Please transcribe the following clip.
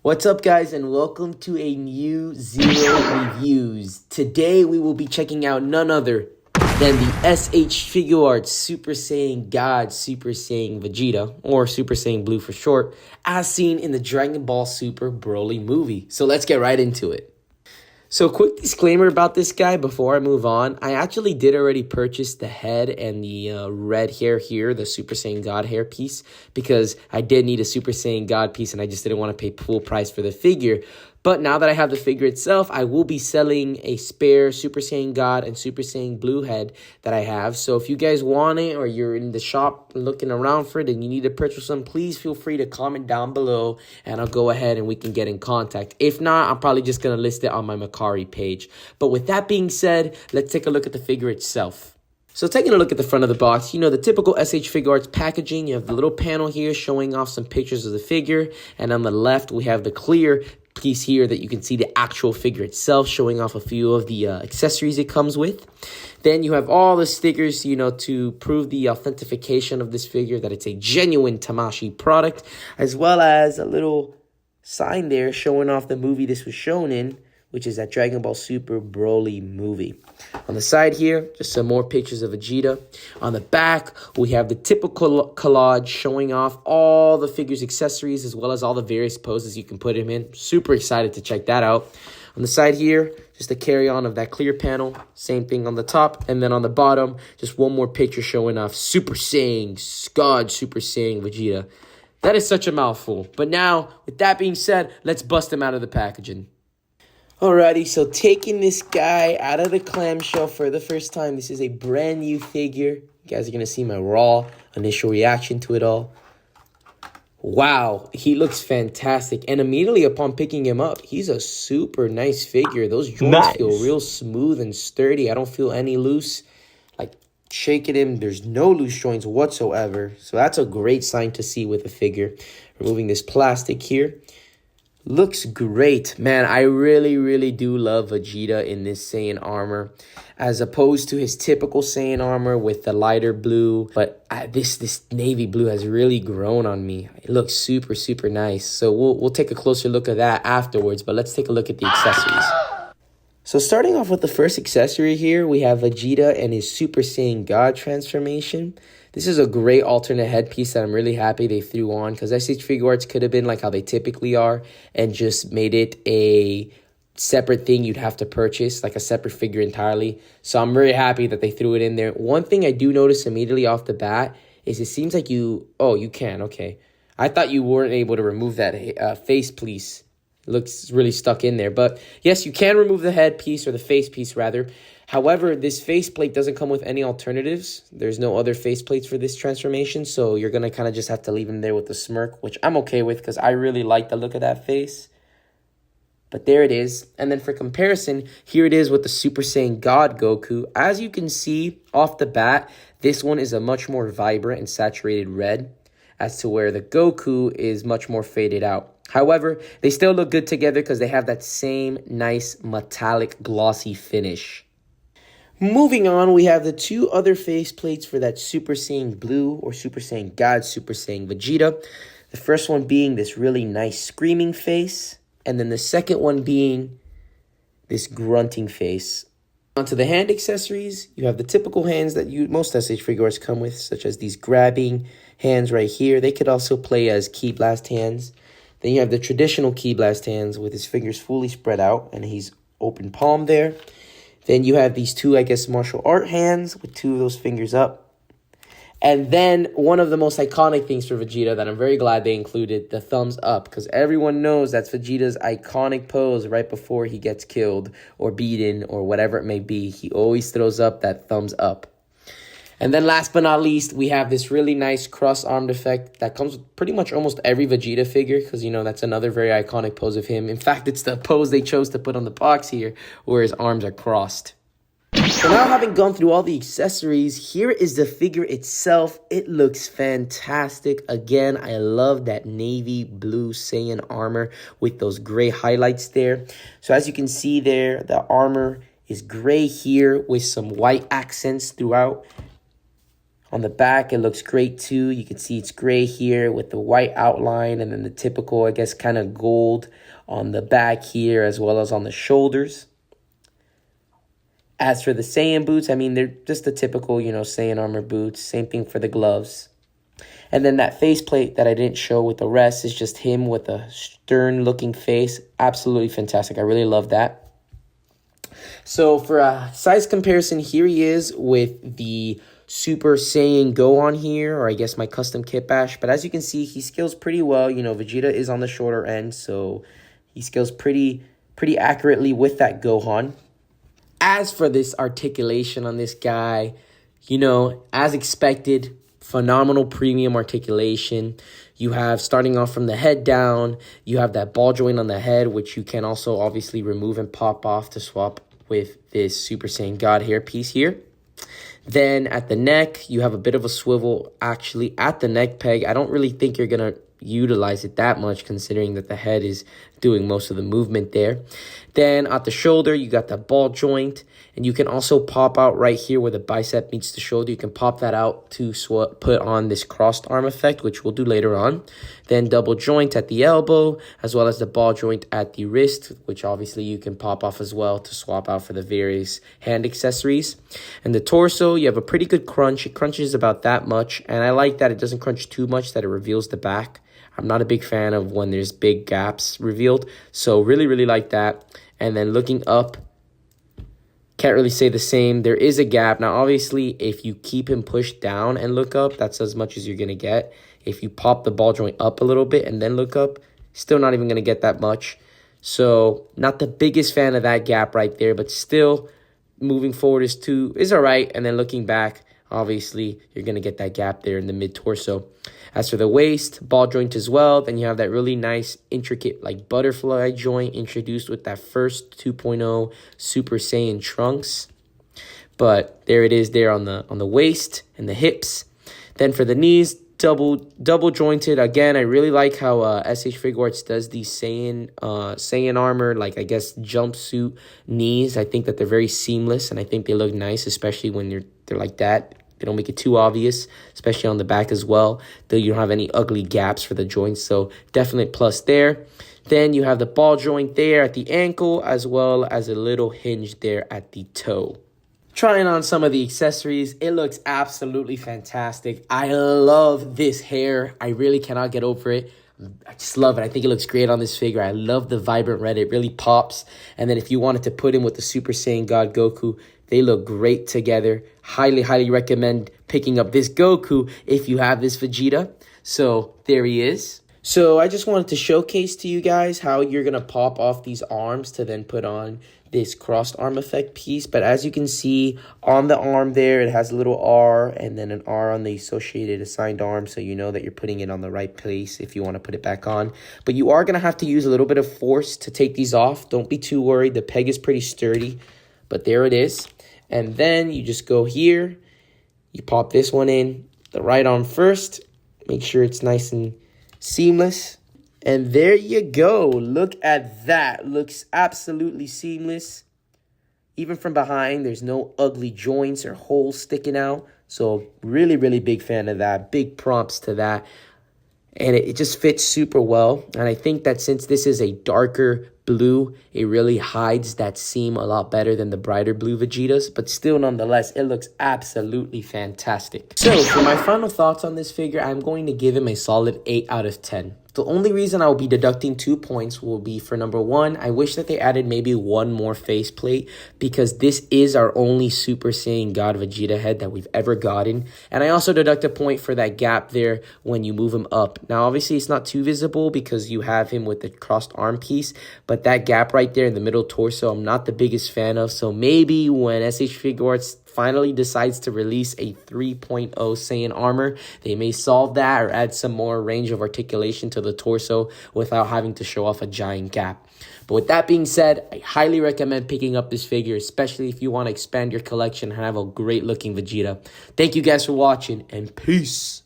What's up, guys, and welcome to a new Zero Reviews. Today we will be checking out none other than the Shfiguarts Super Saiyan God Super Saiyan Vegeta, or Super Saiyan Blue for short, as seen in the Dragon Ball Super Broly movie. So let's get right into it. So quick disclaimer about this guy before I move on. I actually did already purchase the head and the red hair here, the Super Saiyan God hair piece, because I did need a Super Saiyan God piece and I just didn't want to pay full price for the figure. But now that I have the figure itself, I will be selling a spare Super Saiyan God and Super Saiyan Blue head that I have. So if you guys want it or you're in the shop looking around for it and you need to purchase some, please feel free to comment down below and I'll go ahead and we can get in contact. If not, I'm probably just going to list it on my Mercari page. But with that being said, let's take a look at the figure itself. So taking a look at the front of the box, you know, the typical SH Figuarts packaging. You have the little panel here showing off some pictures of the figure. And on the left, we have the clear piece here that you can see the actual figure itself, showing off a few of the accessories it comes with. Then you have all the stickers, you know, to prove the authentication of this figure, that it's a genuine Tamashii product, as well as a little sign there showing off the movie this was shown in, which is that Dragon Ball Super Broly Movie. On the side here, just some more pictures of Vegeta. On the back, we have the typical collage showing off all the figure's accessories as well as all the various poses you can put him in. Super excited to check that out. On the side here, just a carry-on of that clear panel. Same thing on the top. And then on the bottom, just one more picture showing off Super Saiyan, God Super Saiyan Vegeta. That is such a mouthful. But now, with that being said, let's bust him out of the packaging. Alrighty, so taking this guy out of the clamshell for the first time. This is a brand new figure. You guys are going to see my raw initial reaction to it all. Wow, he looks fantastic. And immediately upon picking him up, he's a super nice figure. Those joints feel real smooth and sturdy. I don't feel any loose. Like shaking him, there's no loose joints whatsoever. So that's a great sign to see with a figure. Removing this plastic here. Looks great. Man, I really do love Vegeta in this Saiyan armor, as opposed to his typical Saiyan armor with the lighter blue. But this navy blue has really grown on me. It looks super nice. So we'll take a closer look at that afterwards, but let's take a look at the accessories. So starting off with the first accessory here, we have Vegeta and his Super Saiyan God transformation. This is a great alternate headpiece that I'm really happy they threw on, because SH Figuarts could have been like how they typically are and just made it a separate thing you'd have to purchase, like a separate figure entirely. So I'm very happy that they threw it in there. One thing I do notice immediately off the bat is it seems like you can, okay. I thought you weren't able to remove that face piece. It looks really stuck in there. But yes, you can remove the headpiece, or the face piece rather. However, this faceplate doesn't come with any alternatives. There's no other faceplates for this transformation, so you're going to kind of just have to leave him there with the smirk, which I'm okay with because I really like the look of that face. But there it is. And then for comparison, here it is with the Super Saiyan God Goku. As you can see off the bat, this one is a much more vibrant and saturated red, as to where the Goku is much more faded out. However, they still look good together because they have that same nice metallic glossy finish. Moving on, we have the two other faceplates for that Super Saiyan Blue or Super Saiyan God Super Saiyan Vegeta. The first one being this really nice screaming face, and then the second one being this grunting face. Onto the hand accessories, you have the typical hands that most SH Figuarts come with, such as these grabbing hands right here. They could also play as Ki Blast hands. Then you have the traditional Ki Blast hands with his fingers fully spread out and he's open palm there. Then you have these two, I guess, martial art hands with two of those fingers up. And then one of the most iconic things for Vegeta that I'm very glad they included, the thumbs up. Because everyone knows that's Vegeta's iconic pose right before he gets killed or beaten or whatever it may be. He always throws up that thumbs up. And then last but not least, we have this really nice cross-armed effect that comes with pretty much almost every Vegeta figure, because, you know, that's another very iconic pose of him. In fact, it's the pose they chose to put on the box here, where his arms are crossed. So now, having gone through all the accessories, here is the figure itself. It looks fantastic. Again, I love that navy blue Saiyan armor with those gray highlights there. So as you can see there, the armor is gray here with some white accents throughout. On the back, it looks great too. You can see it's gray here with the white outline and then the typical, I guess, kind of gold on the back here as well as on the shoulders. As for the Saiyan boots, I mean, they're just the typical, Saiyan armor boots. Same thing for the gloves. And then that faceplate that I didn't show with the rest is just him with a stern-looking face. Absolutely fantastic. I really love that. So for a size comparison, here he is with the Super Saiyan Gohan here, or I guess my custom kit bash. But as you can see, he scales pretty well. Vegeta is on the shorter end, so he scales pretty accurately with that Gohan. As for this articulation on this guy, as expected, phenomenal premium articulation. You have, starting off from the head down, you have that ball joint on the head, which you can also obviously remove and pop off to swap with this Super Saiyan God hair piece here. Then at the neck, you have a bit of a swivel actually at the neck peg. I don't really think you're going to utilize it that much considering that the head is doing most of the movement there. Then at the shoulder, you got that ball joint, and you can also pop out right here where the bicep meets the shoulder. You can pop that out to put on this crossed arm effect, which we'll do later on. Then double joint at the elbow, as well as the ball joint at the wrist, which obviously you can pop off as well to swap out for the various hand accessories. And the torso, you have a pretty good crunch. It crunches about that much, and I like that it doesn't crunch too much, that it reveals the back. I'm not a big fan of when there's big gaps revealed, so really like that. And then looking up, can't really say the same. There is a gap. Now, obviously, if you keep him pushed down and look up, that's as much as you're going to get. If you pop the ball joint up a little bit and then look up, still not even going to get that much. So, not the biggest fan of that gap right there, but still, moving forward is all right. And then looking back, obviously, you're going to get that gap there in the mid-torso. As for the waist, ball joint as well. Then you have that really nice, intricate, like butterfly joint introduced with that first 2.0 Super Saiyan Trunks. But there it is there on the waist and the hips. Then for the knees, double jointed. Again, I really like how SH Figuarts does these Saiyan armor, like I guess jumpsuit knees. I think that they're very seamless, and I think they look nice, especially when they're like that. They don't make it too obvious, especially on the back as well, though you don't have any ugly gaps for the joints, so definite plus there. Then you have the ball joint there at the ankle, as well as a little hinge there at the toe. Trying on some of the accessories, it looks absolutely fantastic. I love this hair. I really cannot get over it. I just love it. I think it looks great on this figure. I love the vibrant red. It really pops. And then if you wanted to put him with the Super Saiyan God Goku, they look great together. Highly recommend picking up this Goku if you have this Vegeta. So there he is. So I just wanted to showcase to you guys how you're going to pop off these arms to then put on this crossed arm effect piece. But as you can see on the arm there, it has a little R and then an R on the associated assigned arm. So you know that you're putting it on the right place if you want to put it back on. But you are going to have to use a little bit of force to take these off. Don't be too worried. The peg is pretty sturdy. But there it is. And then you just go here. You pop this one in, the right arm first. Make sure it's nice and seamless. And there you go. Look at that. Looks absolutely seamless. Even from behind, there's no ugly joints or holes sticking out. So really big fan of that. Big props to that. And it just fits super well. And I think that since this is a darker blue, it really hides that seam a lot better than the brighter blue Vegetas. But still, nonetheless, it looks absolutely fantastic. So for my final thoughts on this figure, I'm going to give him a solid 8 out of 10. The only reason I will be deducting 2 points will be for number 1, I wish that they added maybe one more faceplate, because this is our only Super Saiyan God Vegeta head that we've ever gotten. And I also deduct a point for that gap there when you move him up. Now, obviously, it's not too visible because you have him with the crossed arm piece, but that gap right there in the middle torso, I'm not the biggest fan of. So maybe when SH Figuarts finally decides to release a 3.0 Saiyan armor, they may solve that or add some more range of articulation to the torso without having to show off a giant gap. But with that being said, I highly recommend picking up this figure, especially if you want to expand your collection and have a great looking Vegeta. Thank you guys for watching, and peace.